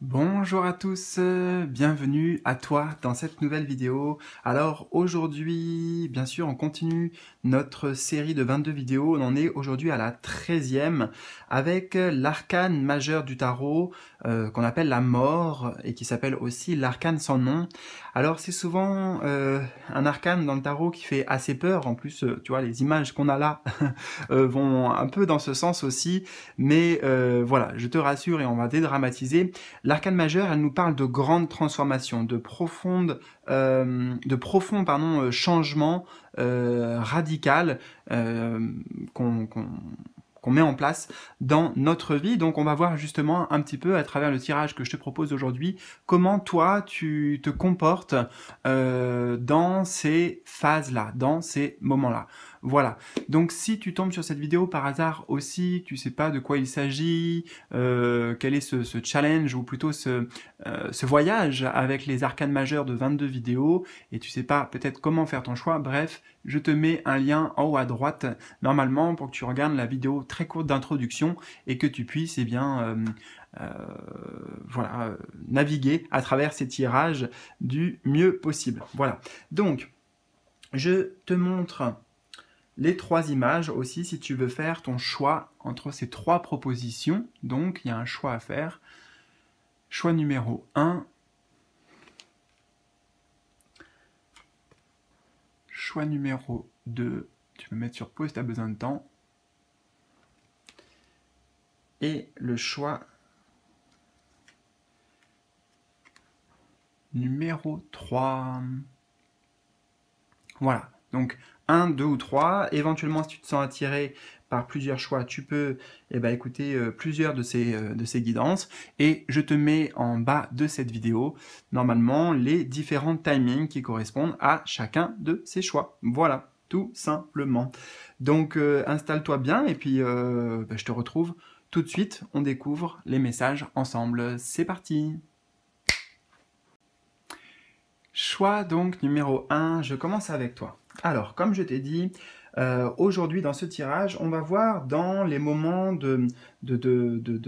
Bonjour à tous, bienvenue à toi dans cette nouvelle vidéo. Alors aujourd'hui, bien sûr, on continue notre série de 22 vidéos. On en est aujourd'hui à la 13e avec l'arcane majeur du tarot qu'on appelle la mort et qui s'appelle aussi l'arcane sans nom. Alors c'est souvent un arcane dans le tarot qui fait assez peur. En plus, tu vois, les images qu'on a là vont un peu dans ce sens aussi. Mais voilà, je te rassure et on va dédramatiser. L'arcane majeure, elle nous parle de grandes transformations, de profonds changements radicaux qu'on qu'on met en place dans notre vie. Donc on va voir justement un petit peu à travers le tirage que je te propose aujourd'hui, comment toi tu te comportes dans ces phases-là, dans ces moments-là. Voilà, donc si tu tombes sur cette vidéo par hasard aussi, tu sais pas de quoi il s'agit, quel est ce challenge ou plutôt ce voyage avec les arcanes majeures de 22 vidéos et tu sais pas peut-être comment faire ton choix, bref, je te mets un lien en haut à droite normalement pour que tu regardes la vidéo très courte d'introduction et que tu puisses naviguer à travers ces tirages du mieux possible. Voilà, donc je te montre les trois images aussi si tu veux faire ton choix entre ces trois propositions. Donc il y a un choix à faire. Choix numéro 1. Choix numéro 2. Tu peux mettre sur pause, tu as besoin de temps. Et le choix numéro 3. Voilà. Donc 1, 2 ou 3. Éventuellement, si tu te sens attiré par plusieurs choix, tu peux écouter plusieurs de ces guidances. Et je te mets en bas de cette vidéo, normalement, les différents timings qui correspondent à chacun de ces choix. Voilà, tout simplement. Donc, installe-toi bien et puis je te retrouve tout de suite. On découvre les messages ensemble. C'est parti! Choix donc numéro 1, je commence avec toi. Alors, comme je t'ai dit, aujourd'hui dans ce tirage, on va voir dans les moments de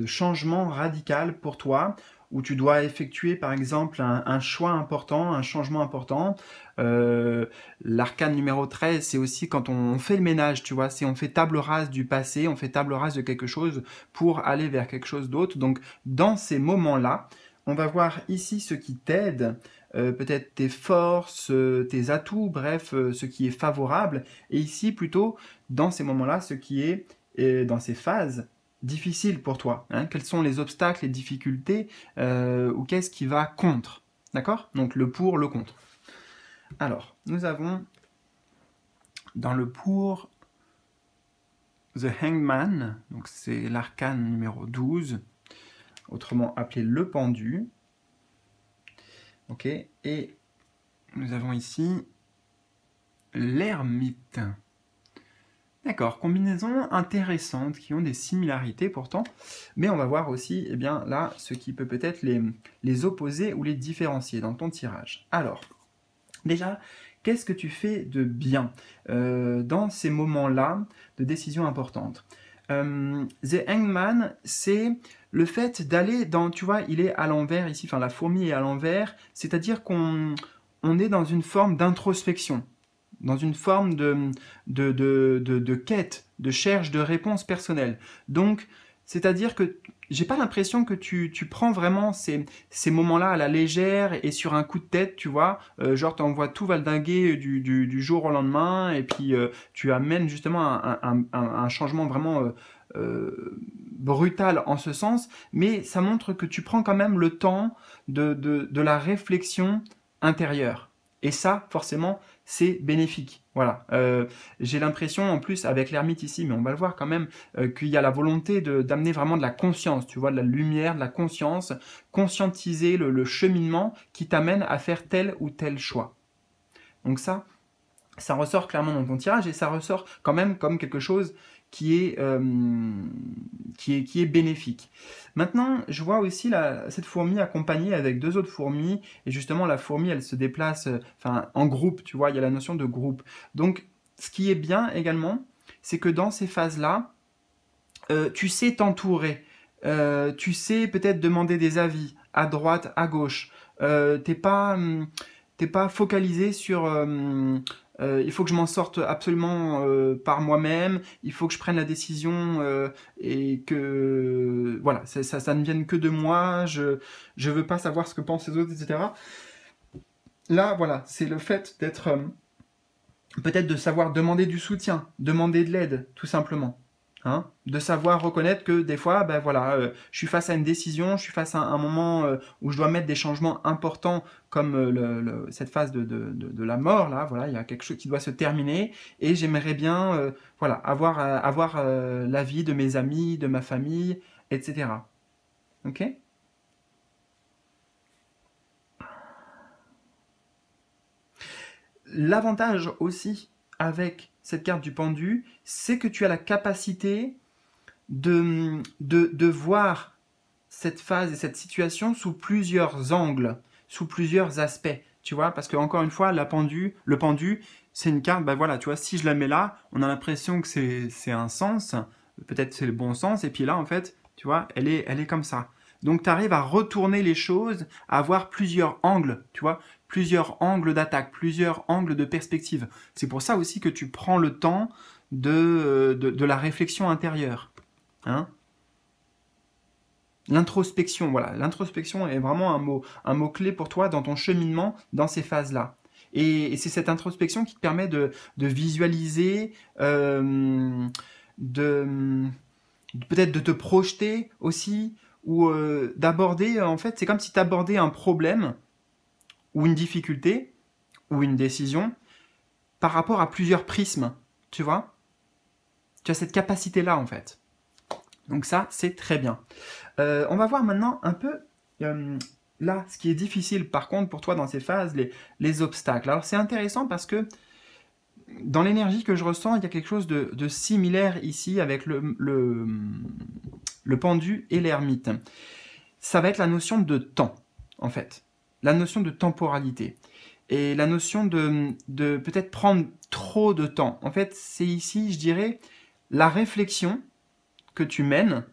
changement radical pour toi, où tu dois effectuer par exemple un choix important, un changement important. L'arcane numéro 13, c'est aussi quand on fait le ménage, tu vois, c'est on fait table rase du passé, on fait table rase de quelque chose pour aller vers quelque chose d'autre. Donc dans ces moments-là, on va voir ici ce qui t'aide, peut-être tes forces, tes atouts, bref, ce qui est favorable. Et ici, plutôt, dans ces moments-là, ce qui est, dans ces phases, difficile pour toi. Hein. Quels sont les obstacles, les difficultés, ou qu'est-ce qui va contre. D'accord? Donc le pour, le contre. Alors, nous avons dans le pour The Hangman, donc c'est l'arcane numéro 12, autrement appelé le pendu. Ok, et nous avons ici l'ermite. D'accord, combinaisons intéressantes qui ont des similarités pourtant, mais on va voir aussi là ce qui peut peut-être les opposer ou les différencier dans ton tirage. Alors, déjà, qu'est-ce que tu fais de bien dans ces moments-là de décision importante? The Hangman, c'est le fait d'aller dans, tu vois, il est à l'envers ici, enfin la fourmi est à l'envers, c'est-à-dire qu'on est dans une forme d'introspection, dans une forme de quête, de cherche de réponse personnelle. Donc, c'est-à-dire que j'ai pas l'impression que tu prends vraiment ces moments-là à la légère et sur un coup de tête, tu vois, genre t'envoies tout valdinguer du jour au lendemain et puis tu amènes justement un changement vraiment brutal en ce sens, mais ça montre que tu prends quand même le temps de la réflexion intérieure. Et ça, forcément, c'est bénéfique. Voilà. J'ai l'impression, en plus, avec l'ermite ici, mais on va le voir quand même, qu'il y a la volonté d'amener vraiment de la conscience, tu vois, de la lumière, de la conscience, conscientiser le cheminement qui t'amène à faire tel ou tel choix. Donc ça ressort clairement dans ton tirage et ça ressort quand même comme quelque chose qui est bénéfique. Maintenant, je vois aussi cette fourmi accompagnée avec deux autres fourmis, et justement la fourmi, elle se déplace en groupe, tu vois, il y a la notion de groupe. Donc, ce qui est bien également, c'est que dans ces phases-là, tu sais t'entourer. Tu sais peut-être demander des avis à droite, à gauche. T'es pas focalisé sur il faut que je m'en sorte absolument par moi-même, il faut que je prenne la décision et que voilà, ça ne vienne que de moi, je veux pas savoir ce que pensent les autres, etc. Là, voilà, c'est le fait d'être peut-être de savoir demander du soutien, demander de l'aide, tout simplement. Hein, de savoir reconnaître que des fois, ben voilà, je suis face à une décision, je suis face à un moment où je dois mettre des changements importants comme cette phase de la mort, là, voilà, il y a quelque chose qui doit se terminer et j'aimerais bien voilà, avoir l'avis de mes amis, de ma famille, etc. Ok. L'avantage aussi avec cette carte du pendu, c'est que tu as la capacité de voir cette phase et cette situation sous plusieurs angles, sous plusieurs aspects, tu vois, parce que encore une fois, le pendu, c'est une carte, ben voilà, tu vois, si je la mets là, on a l'impression que c'est un sens, peut-être c'est le bon sens, et puis là, en fait, tu vois, elle est comme ça. Donc, tu arrives à retourner les choses, à avoir plusieurs angles, tu vois, plusieurs angles d'attaque, plusieurs angles de perspective. C'est pour ça aussi que tu prends le temps de la réflexion intérieure. Hein. L'introspection, voilà. L'introspection est vraiment un mot clé pour toi dans ton cheminement dans ces phases-là. Et c'est cette introspection qui te permet de visualiser, de, peut-être de te projeter aussi, ou d'aborder, en fait, c'est comme si tu abordais un problème, ou une difficulté, ou une décision, par rapport à plusieurs prismes, tu vois. Tu as cette capacité-là, en fait. Donc ça, c'est très bien. On va voir maintenant un peu, là, ce qui est difficile par contre pour toi dans ces phases, les obstacles. Alors c'est intéressant parce que dans l'énergie que je ressens, il y a quelque chose de similaire ici avec le pendu et l'ermite. Ça va être la notion de temps, en fait. La notion de temporalité. Et la notion de peut-être prendre trop de temps. En fait, c'est ici, je dirais, la réflexion que tu mènes.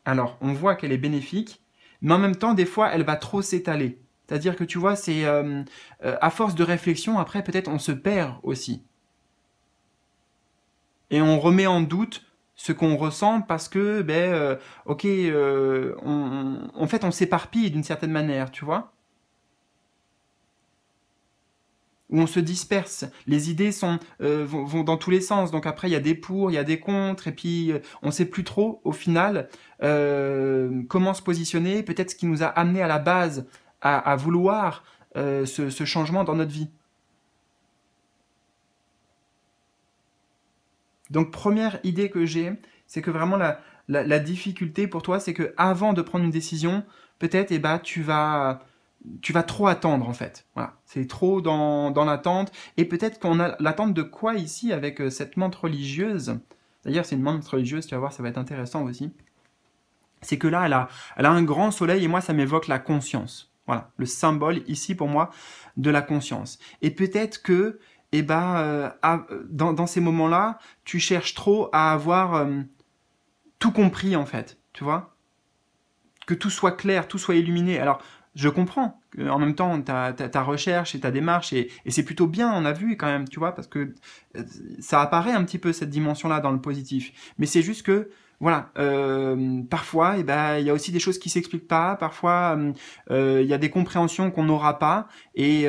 Alors, on voit qu'elle est bénéfique, mais en même temps, des fois, elle va trop s'étaler. C'est-à-dire que tu vois, c'est à force de réflexion, après, peut-être on se perd aussi. Et on remet en doute ce qu'on ressent parce que, ok, en fait, on s'éparpille d'une certaine manière, tu vois. Où on se disperse, les idées vont dans tous les sens, donc après il y a des pour, il y a des contre, et puis on ne sait plus trop au final comment se positionner, peut-être ce qui nous a amené à la base à vouloir ce changement dans notre vie. Donc première idée que j'ai, c'est que vraiment la difficulté pour toi, c'est que avant de prendre une décision, peut-être tu vas trop attendre en fait. Voilà, c'est trop dans l'attente. Et peut-être qu'on a l'attente de quoi ici avec cette menthe religieuse. D'ailleurs, c'est une menthe religieuse, tu vas voir, ça va être intéressant aussi. C'est que là, elle a un grand soleil et moi, ça m'évoque la conscience. Voilà, le symbole ici pour moi de la conscience. Et peut-être que, dans ces moments-là, tu cherches trop à avoir tout compris en fait, tu vois, que tout soit clair, tout soit illuminé. Alors, je comprends en même temps ta recherche et ta démarche et c'est plutôt bien, on a vu quand même, tu vois, parce que ça apparaît un petit peu cette dimension-là dans le positif. Mais c'est juste que voilà, parfois, il y a aussi des choses qui s'expliquent pas. Parfois, il y a des compréhensions qu'on n'aura pas, et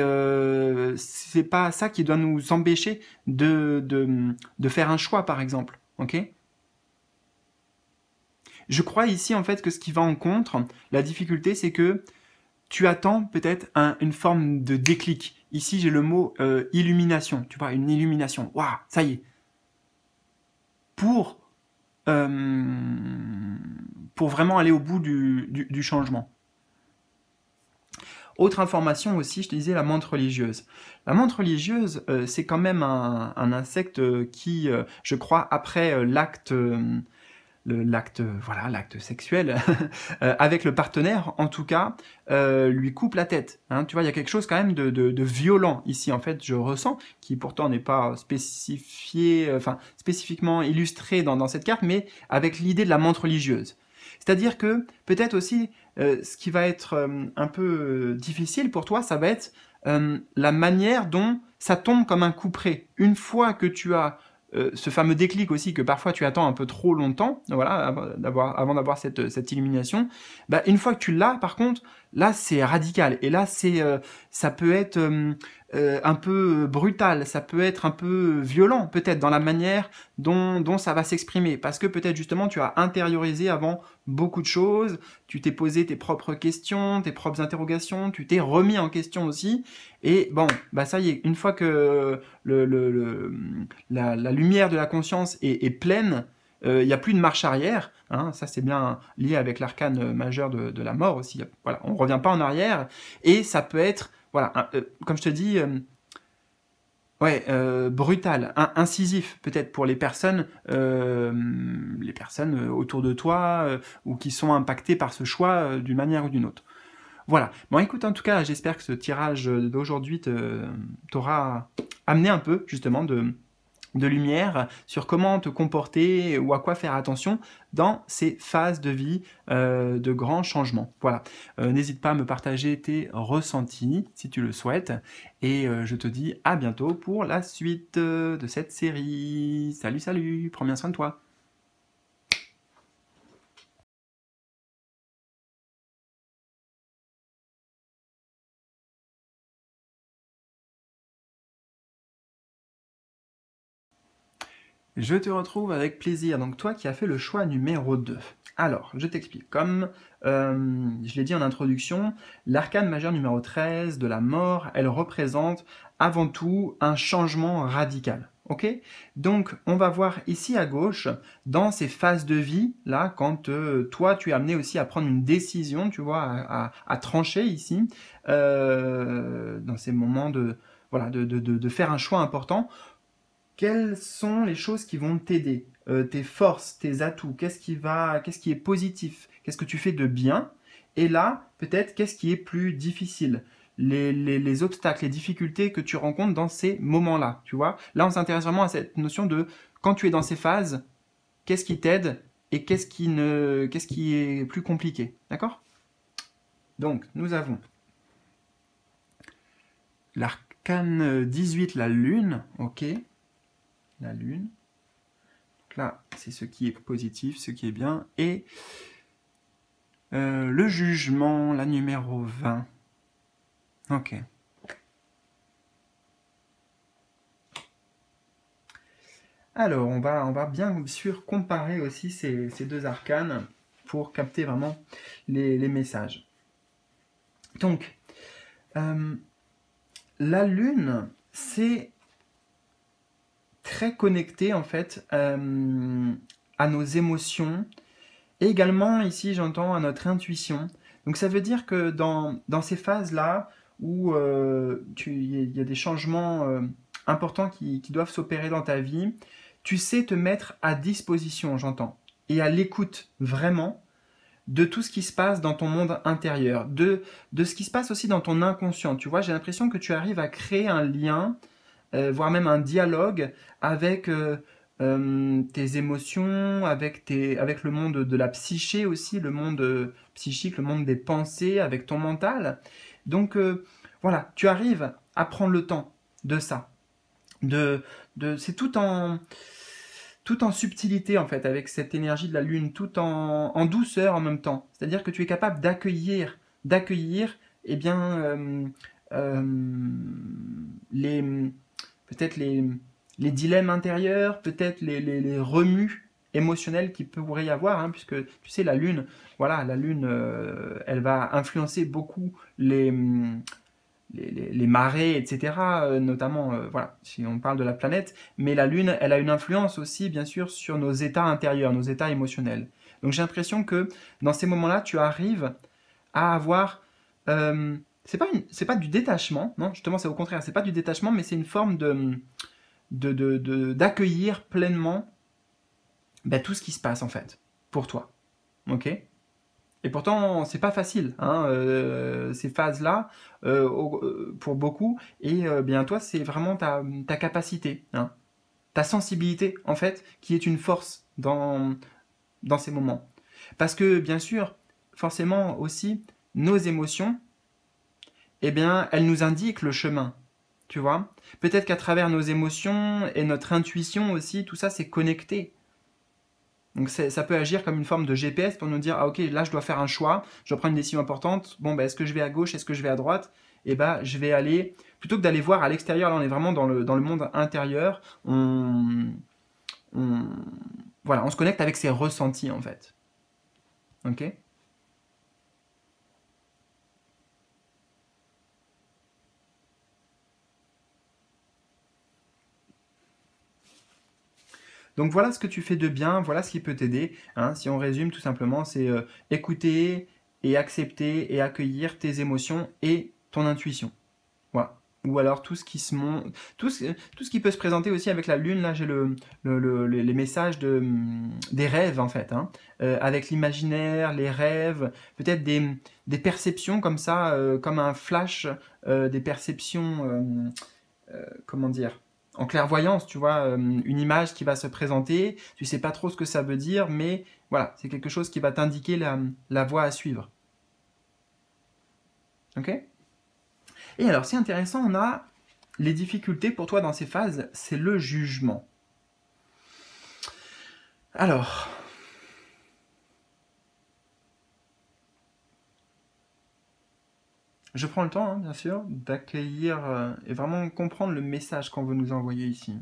c'est pas ça qui doit nous empêcher de faire un choix, par exemple. Ok ? Je crois ici en fait que ce qui va en contre, la difficulté, c'est que tu attends peut-être une forme de déclic. Ici, j'ai le mot illumination. Tu vois, une illumination. Waouh, ça y est. Pour vraiment aller au bout du changement. Autre information aussi, je te disais la menthe religieuse. La menthe religieuse, c'est quand même un insecte qui, je crois, après l'acte sexuel avec le partenaire, en tout cas, lui coupe la tête. Hein. Tu vois, il y a quelque chose quand même de violent ici, en fait, je ressens, qui pourtant n'est pas spécifiquement illustré dans cette carte, mais avec l'idée de la menthe religieuse. C'est-à-dire que peut-être aussi, ce qui va être un peu difficile pour toi, ça va être la manière dont ça tombe comme un coup près. Une fois que tu as ce fameux déclic aussi que parfois tu attends un peu trop longtemps, voilà, avant d'avoir cette illumination, bah, une fois que tu l'as, par contre, là c'est radical. Et là ça peut être un peu brutal, ça peut être un peu violent peut-être dans la manière dont ça va s'exprimer. Parce que peut-être justement tu as intériorisé avant beaucoup de choses, tu t'es posé tes propres questions, tes propres interrogations, tu t'es remis en question aussi. Et bon, bah ça y est, une fois que la lumière de la conscience est pleine, il n'y a plus de marche arrière. Hein, ça, c'est bien lié avec l'arcane majeur de la mort aussi. Voilà, on ne revient pas en arrière. Et ça peut être, voilà, comme je te dis, ouais, brutal, incisif peut-être pour les personnes autour de toi ou qui sont impactées par ce choix d'une manière ou d'une autre. Voilà. Bon, écoute, en tout cas, j'espère que ce tirage d'aujourd'hui t'aura amené un peu, justement, de lumière sur comment te comporter ou à quoi faire attention dans ces phases de vie de grands changements. Voilà. N'hésite pas à me partager tes ressentis si tu le souhaites. Et je te dis à bientôt pour la suite de cette série. Salut, salut, prends bien soin de toi. Je te retrouve avec plaisir. Donc toi qui as fait le choix numéro 2. Alors, je t'explique. Comme je l'ai dit en introduction, l'arcane majeure numéro 13 de la mort, elle représente avant tout un changement radical. Ok? Donc, on va voir ici à gauche, dans ces phases de vie, là, quand toi, tu es amené aussi à prendre une décision, tu vois, à trancher ici, dans ces moments voilà, de faire un choix important. Quelles sont les choses qui vont t'aider, tes forces, tes atouts, qu'est-ce qui est positif, qu'est-ce que tu fais de bien, et là, peut-être, qu'est-ce qui est plus difficile, les obstacles, les difficultés que tu rencontres dans ces moments-là, tu vois. Là, on s'intéresse vraiment à cette notion de, quand tu es dans ces phases, qu'est-ce qui t'aide et qu'est-ce qui est plus compliqué, d'accord? Donc, nous avons l'arcane 18, la lune, ok, la lune. Donc là, c'est ce qui est positif, ce qui est bien. Et le jugement, la numéro 20. Ok. Alors, on va bien sûr comparer aussi ces deux arcanes pour capter vraiment les messages. Donc, la lune, c'est très connecté en fait à nos émotions et également ici j'entends à notre intuition. Donc ça veut dire que dans ces phases-là où il y a des changements importants qui doivent s'opérer dans ta vie, tu sais te mettre à disposition, j'entends, et à l'écoute vraiment de tout ce qui se passe dans ton monde intérieur, de ce qui se passe aussi dans ton inconscient. Tu vois, j'ai l'impression que tu arrives à créer un lien voire même un dialogue avec tes émotions, avec le monde de la psyché aussi, le monde psychique, le monde des pensées, avec ton mental. Donc voilà, tu arrives à prendre le temps de ça. C'est tout en subtilité en fait, avec cette énergie de la lune, tout en douceur en même temps. C'est-à-dire que tu es capable d'accueillir, eh bien, euh, les, peut-être les dilemmes intérieurs, peut-être les remues émotionnels qu'il pourrait y avoir, hein, puisque tu sais, la Lune, voilà, la Lune, elle va influencer beaucoup les marées, etc., notamment, voilà, si on parle de la planète, mais la Lune, elle a une influence aussi, bien sûr, sur nos états intérieurs, nos états émotionnels. Donc j'ai l'impression que dans ces moments-là, tu arrives à avoir c'est pas du détachement, non, justement, c'est au contraire, c'est pas du détachement, mais c'est une forme d'accueillir pleinement tout ce qui se passe, en fait, pour toi. Ok? Et pourtant, c'est pas facile, hein, ces phases-là, pour beaucoup, et bien, toi, c'est vraiment ta capacité, hein, ta sensibilité, en fait, qui est une force dans ces moments. Parce que, bien sûr, forcément aussi, nos émotions, eh bien, elles nous indiquent le chemin, tu vois. Peut-être qu'à travers nos émotions et notre intuition aussi, tout ça, c'est connecté. Donc ça peut agir comme une forme de GPS pour nous dire, ah ok, là je dois faire un choix, je dois prendre une décision importante, bon bah est-ce que je vais à gauche, est-ce que je vais à droite? Et bah je vais aller, plutôt que d'aller voir à l'extérieur, là on est vraiment dans le monde intérieur, on, voilà, on se connecte avec ses ressentis en fait. Ok? Donc voilà ce que tu fais de bien, voilà ce qui peut t'aider, hein. Si on résume tout simplement, c'est écouter et accepter et accueillir tes émotions et ton intuition. Voilà. Ou alors tout ce qui se montre, tout ce qui peut se présenter aussi avec la lune. Là, j'ai les messages des rêves en fait, hein. Avec l'imaginaire, les rêves, peut-être des perceptions comme ça, comme un flash, des perceptions, comment dire, en clairvoyance, tu vois, une image qui va se présenter. Tu sais pas trop ce que ça veut dire, mais voilà, c'est quelque chose qui va t'indiquer la voie à suivre. Ok? Et alors, c'est intéressant, on a les difficultés pour toi dans ces phases, c'est le jugement. Alors, je prends le temps, hein, bien sûr, d'accueillir et vraiment comprendre le message qu'on veut nous envoyer ici.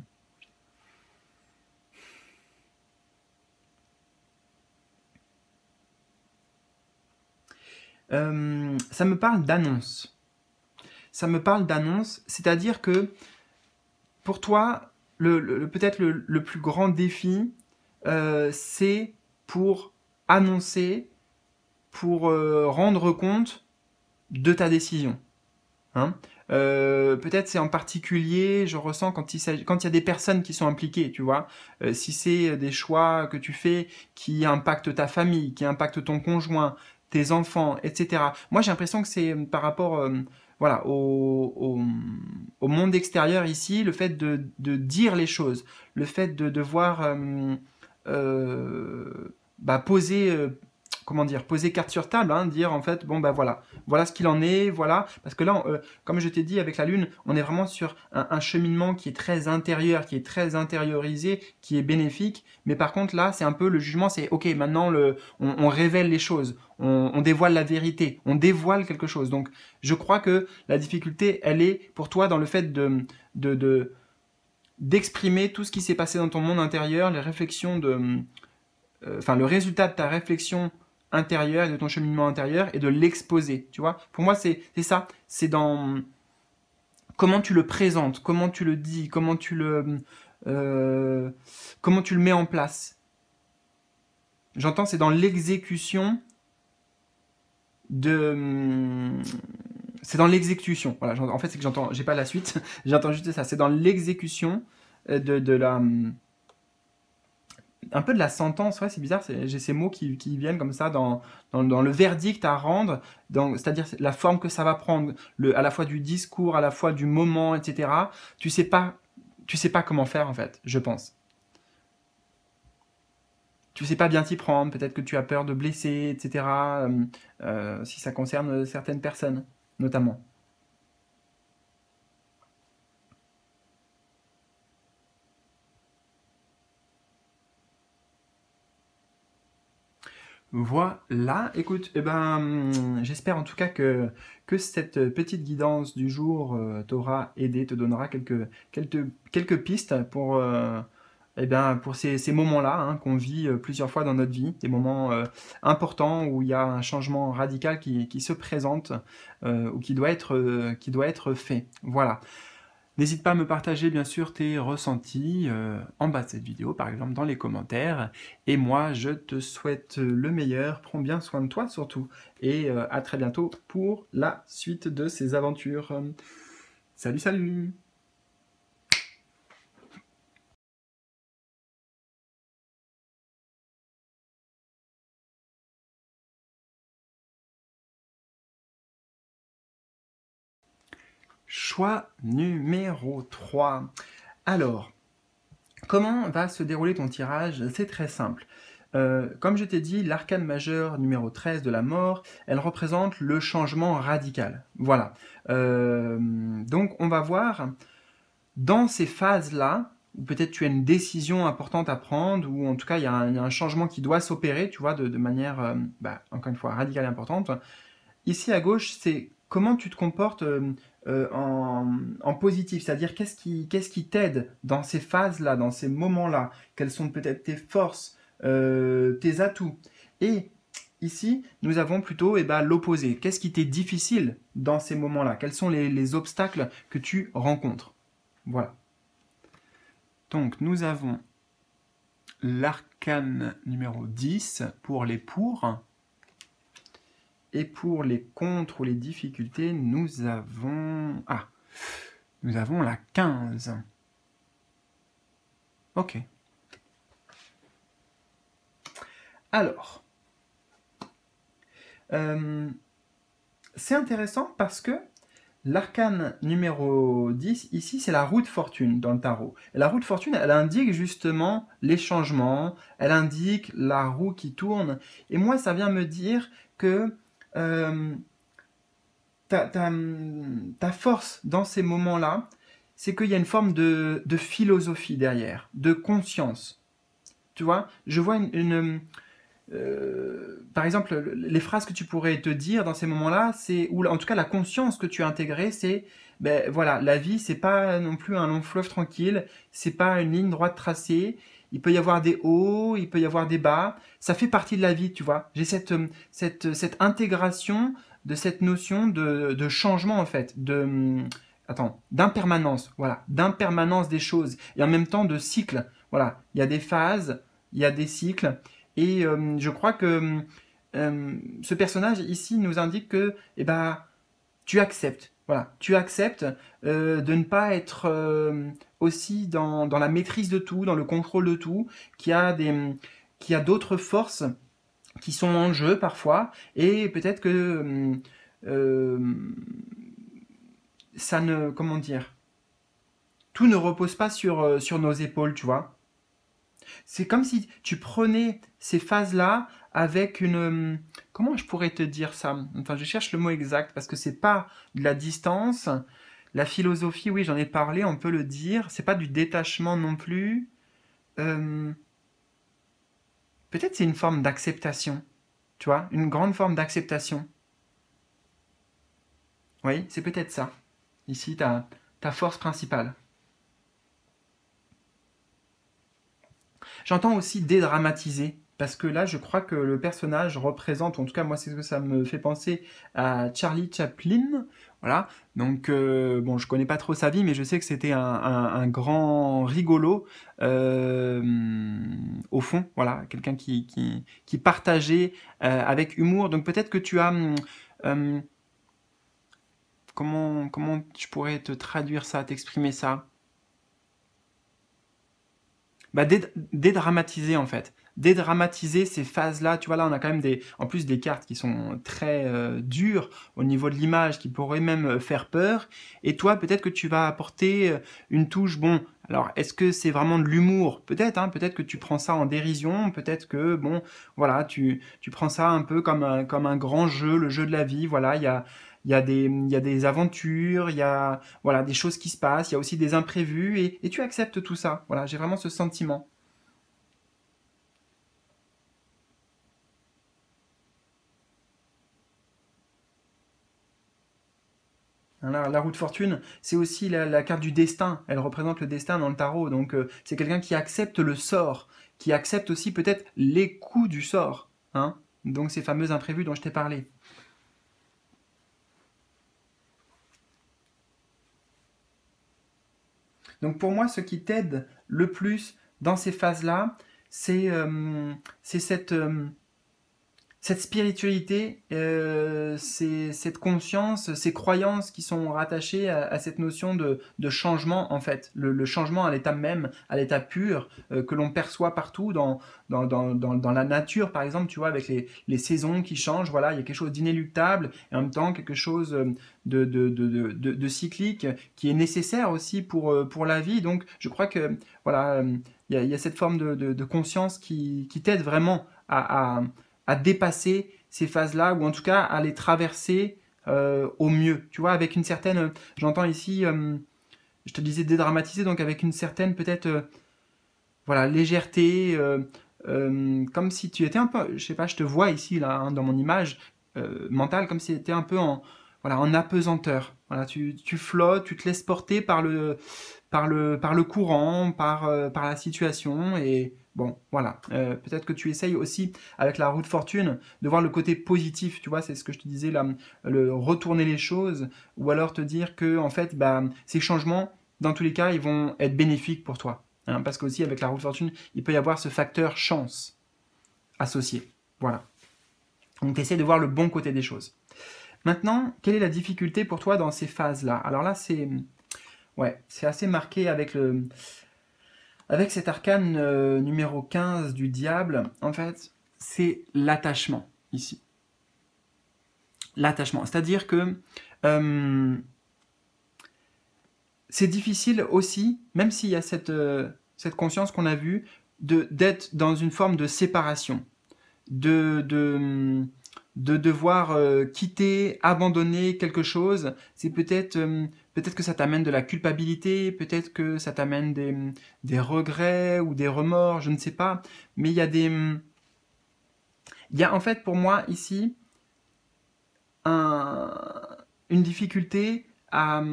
Ça me parle d'annonce. Ça me parle d'annonce, c'est-à-dire que pour toi, peut-être le plus grand défi, c'est pour annoncer, pour rendre compte de ta décision. Hein. Peut-être c'est en particulier, je ressens quand il y a des personnes qui sont impliquées, tu vois. Si c'est des choix que tu fais qui impactent ta famille, qui impactent ton conjoint, tes enfants, etc. Moi, j'ai l'impression que c'est par rapport, voilà, au monde extérieur ici, le fait de dire les choses, le fait de devoir poser comment dire, poser carte sur table, hein, dire en fait, bon ben voilà, voilà ce qu'il en est, voilà, parce que là, comme je t'ai dit avec la Lune, on est vraiment sur un cheminement qui est très intérieur, qui est très intériorisé, qui est bénéfique, mais par contre là, c'est un peu le jugement, c'est ok, maintenant on révèle les choses, on dévoile la vérité, on dévoile quelque chose, donc je crois que la difficulté, elle est pour toi dans le fait de d'exprimer tout ce qui s'est passé dans ton monde intérieur, les réflexions enfin le résultat de ta réflexion intérieure et de ton cheminement intérieur et de l'exposer, tu vois. Pour moi, c'est ça, c'est dans comment tu le présentes, comment tu le dis, comment tu le mets en place. J'entends, c'est dans l'exécution de c'est dans l'exécution. Voilà, en fait, c'est que j'entends, j'ai pas la suite, j'entends juste ça. C'est dans l'exécution de la un peu de la sentence, ouais, c'est bizarre, j'ai ces mots qui viennent comme ça dans le verdict à rendre, c'est-à-dire la forme que ça va prendre, à la fois du discours, à la fois du moment, etc. Tu sais pas comment faire en fait, je pense. Tu sais pas bien t'y prendre, peut-être que tu as peur de blesser, etc. Si ça concerne certaines personnes, notamment. Voilà, écoute, eh ben, j'espère en tout cas que cette petite guidance du jour t'aura aidé, te donnera quelques pistes pour, eh ben, pour ces moments-là, hein, qu'on vit plusieurs fois dans notre vie, des moments importants où il y a un changement radical qui se présente ou qui doit être fait. Voilà. N'hésite pas à me partager bien sûr tes ressentis en bas de cette vidéo, par exemple dans les commentaires. Et moi, je te souhaite le meilleur. Prends bien soin de toi surtout. Et à très bientôt pour la suite de ces aventures. Salut, salut! Choix numéro 3. Alors, comment va se dérouler ton tirage? C'est très simple. Comme je t'ai dit, l'arcane majeure numéro 13 de la mort, elle représente le changement radical. Voilà. Donc on va voir dans ces phases-là, où peut-être tu as une décision importante à prendre, ou en tout cas il y a un changement qui doit s'opérer, tu vois, de manière, encore une fois, radicale et importante. Ici à gauche, c'est comment tu te comportes en positif, c'est-à-dire qu'est-ce qui t'aide dans ces phases-là, dans ces moments-là, quelles sont peut-être tes forces, tes atouts. Et ici, nous avons plutôt l'opposé. Qu'est-ce qui t'est difficile dans ces moments-là? Quels sont les obstacles que tu rencontres? Voilà. Donc nous avons l'arcane numéro 10 pour les pour. Et pour les contre ou les difficultés, nous avons la 15. Ok. Alors, c'est intéressant parce que l'arcane numéro 10, ici, c'est la roue de fortune dans le tarot. Et la roue de fortune, elle indique justement les changements, elle indique la roue qui tourne. Et moi, ça vient me dire que ta force dans ces moments-là, c'est qu'il y a une forme de philosophie derrière, de conscience. Tu vois, je vois par exemple, les phrases que tu pourrais te dire dans ces moments-là, c'est, ou en tout cas la conscience que tu as intégrée, c'est, ben voilà, la vie, c'est pas non plus un long fleuve tranquille, c'est pas une ligne droite tracée. Il peut y avoir des hauts, il peut y avoir des bas. Ça fait partie de la vie, tu vois. J'ai cette intégration de cette notion de changement en fait, d'impermanence, voilà, d'impermanence des choses et en même temps de cycle. Voilà, il y a des phases, il y a des cycles. Et je crois que ce personnage ici nous indique que tu acceptes. Voilà, tu acceptes de ne pas être aussi dans la maîtrise de tout, dans le contrôle de tout, qu'il y a d'autres forces qui sont en jeu parfois, et peut-être que ça ne, comment dire, tout ne repose pas sur nos épaules, tu vois. C'est comme si tu prenais ces phases-là avec une... Comment je pourrais te dire ça? Enfin, je cherche le mot exact parce que c'est pas de la distance. La philosophie, oui, j'en ai parlé, on peut le dire. C'est pas du détachement non plus. Euh, Peut-être c'est une forme d'acceptation. Tu vois? Une grande forme d'acceptation. Oui, c'est peut-être ça. Ici, ta force principale. J'entends aussi dédramatiser, parce que là, je crois que le personnage représente, en tout cas, moi, c'est ce que ça me fait penser à Charlie Chaplin. Voilà. Donc, bon, je connais pas trop sa vie, mais je sais que c'était un grand rigolo, euh, au fond. Voilà. Quelqu'un qui partageait avec humour. Donc, peut-être que tu as. Euh, comment je pourrais te traduire ça, t'exprimer ça? Dédramatiser en fait. Dédramatiser ces phases-là. Tu vois, là, on a quand même en plus des cartes qui sont très dures au niveau de l'image, qui pourraient même faire peur. Et toi, peut-être que tu vas apporter une touche. Bon, alors, est-ce que c'est vraiment de l'humour? Peut-être, hein, peut-être que tu prends ça en dérision. Peut-être que, bon, voilà, tu prends ça un peu comme un grand jeu, le jeu de la vie. Voilà, il y a des aventures, il y a voilà, des choses qui se passent, il y a aussi des imprévus, et tu acceptes tout ça. Voilà, j'ai vraiment ce sentiment. La roue de fortune, c'est aussi la carte du destin. Elle représente le destin dans le tarot. Donc, c'est quelqu'un qui accepte le sort, qui accepte aussi peut-être les coups du sort. Hein, donc, ces fameux imprévus dont je t'ai parlé. Donc, pour moi, ce qui t'aide le plus dans ces phases-là, c'est cette spiritualité, cette conscience, ces croyances qui sont rattachées à cette notion de changement, en fait. Le changement à l'état même, à l'état pur, que l'on perçoit partout dans la nature, par exemple, tu vois, avec les saisons qui changent, voilà, il y a quelque chose d'inéluctable, et en même temps quelque chose de cyclique qui est nécessaire aussi pour la vie. Donc, je crois que, voilà, il y a cette forme de conscience qui t'aide vraiment à dépasser ces phases-là, ou en tout cas à les traverser au mieux. Tu vois, avec une certaine, j'entends ici, je te disais dédramatiser, donc avec une certaine peut-être voilà, légèreté, comme si tu étais un peu, je sais pas, je te vois ici là, hein, dans mon image mentale, comme si tu étais un peu en, voilà, en apesanteur. Voilà, tu flottes, tu te laisses porter par le courant, par la situation, et bon, voilà. Peut-être que tu essayes aussi, avec la roue de fortune, de voir le côté positif, tu vois, c'est ce que je te disais là, le retourner les choses, ou alors te dire que, en fait, bah, ces changements, dans tous les cas, ils vont être bénéfiques pour toi. Hein, parce qu'aussi, avec la roue de fortune, il peut y avoir ce facteur chance associé. Voilà. Donc, tu essaies de voir le bon côté des choses. Maintenant, quelle est la difficulté pour toi dans ces phases-là? Alors là, c'est ouais, c'est assez marqué avec cet arcane numéro 15 du diable. En fait, c'est l'attachement ici. L'attachement. C'est-à-dire que c'est difficile aussi, même s'il y a cette conscience qu'on a vue, d'être dans une forme de séparation, de devoir quitter, abandonner quelque chose. C'est peut-être que ça t'amène de la culpabilité, peut-être que ça t'amène des regrets ou des remords, je ne sais pas. Mais il y a en fait pour moi ici une difficulté à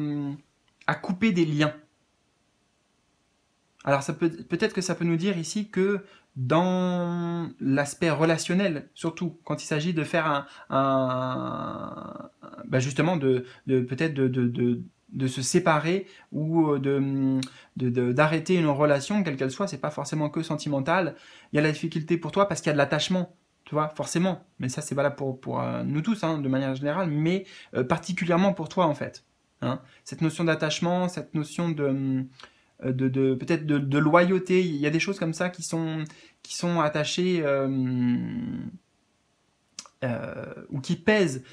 couper des liens. Alors peut-être que ça peut nous dire ici que dans l'aspect relationnel, surtout quand il s'agit de faire bah justement peut-être de se séparer ou d'arrêter une relation, quelle qu'elle soit, c'est pas forcément que sentimental. Il y a la difficulté pour toi parce qu'il y a de l'attachement, tu vois, forcément. Mais ça, c'est valable pour nous tous, hein, de manière générale, mais particulièrement pour toi, en fait. Hein. Cette notion d'attachement, cette notion peut-être de loyauté, il y a des choses comme ça qui sont attachées ou qui pèsent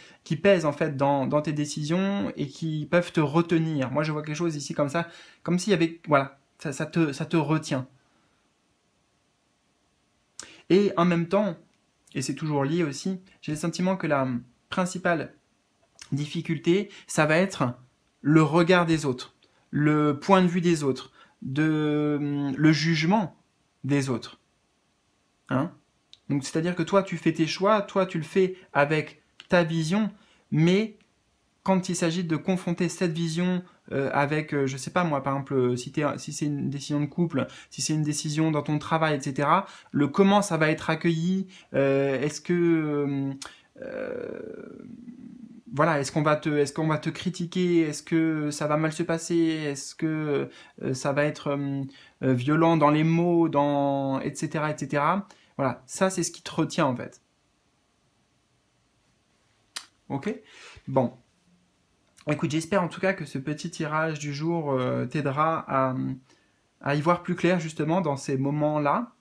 en fait dans tes décisions et qui peuvent te retenir. Moi, je vois quelque chose ici comme ça, comme s'il y avait, voilà, ça te retient. Et en même temps, et c'est toujours lié aussi, j'ai le sentiment que la principale difficulté, ça va être le regard des autres, le point de vue des autres, le jugement des autres. Hein? Donc c'est-à-dire que toi, tu fais tes choix, toi, tu le fais avec ta vision, mais quand il s'agit de confronter cette vision avec, je sais pas moi, par exemple, si c'est une décision de couple, si c'est une décision dans ton travail, etc., le comment ça va être accueilli, est-ce que... voilà, est-ce qu'on va te critiquer, est-ce que ça va mal se passer, est-ce que ça va être violent dans les mots, etc., etc. Voilà, ça c'est ce qui te retient en fait. Ok? Bon, écoute, j'espère en tout cas que ce petit tirage du jour t'aidera à y voir plus clair justement dans ces moments-là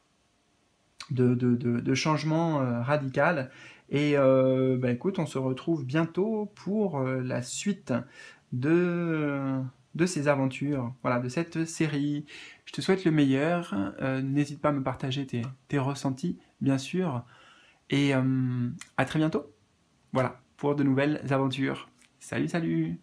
de changement radical. Et bah, écoute, on se retrouve bientôt pour la suite de ces aventures, voilà, de cette série. Je te souhaite le meilleur. N'hésite pas à me partager tes ressentis, bien sûr. Et à très bientôt. Voilà, pour de nouvelles aventures. Salut, salut!